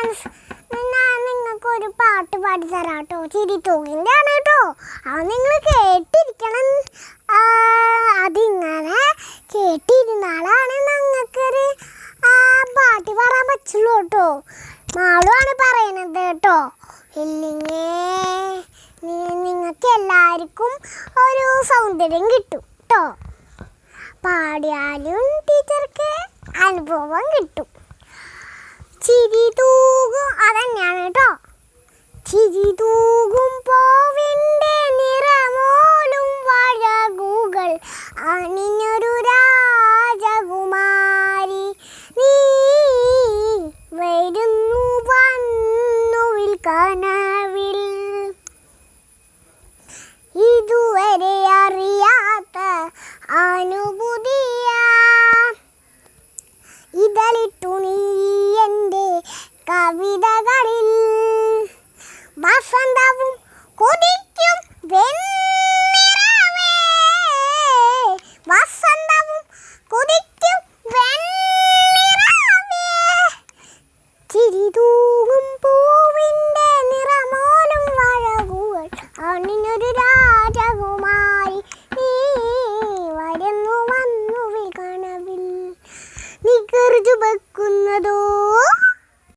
Friends, ഞാൻ നിങ്ങൾക്കൊരു പാട്ട് പാടിത്തരാം കേട്ടോ. ചിരിത്തൂകിൻ്റെ ആണ് കേട്ടോ. അത് നിങ്ങൾ കേട്ടിരിക്കണം. അതിങ്ങനെ കേട്ടിരുന്നാലാണ് ഞങ്ങൾക്കൊരു പാട്ട് പാടാൻ പറ്റുള്ളൂ കേട്ടോ. മാളുമാണ് പറയണത് കേട്ടോ. ഇല്ലെങ്കിൽ നിങ്ങൾക്ക് എല്ലാവർക്കും ഒരു സൗന്ദര്യം കിട്ടും കേട്ടോ. പാടിയാലും ടീച്ചർക്ക് അനുഭവം കിട്ടും. ചിരി തൂകും അതന്നെയാണ് കേട്ടോ. ചിരി തൂകും പോവിൻ്റെ നിറമോലും വഴകുകൾ അണിഞ്ഞൊരു രാജകുമാരി നീ വരുന്നു വന്നുവിൽ കനവിൽ ഇതുവരെ അറിയാത്ത അനുഭൂതിയ ഇതളിട്ടു നീ എൻ്റെ കവിതകളിൽ വസന്തവും കൊതിക്കും വെണ്ണിറവേ വസന്തവും കൊതിക്കും വെണ്ണിറവേ ചിരി തൂകും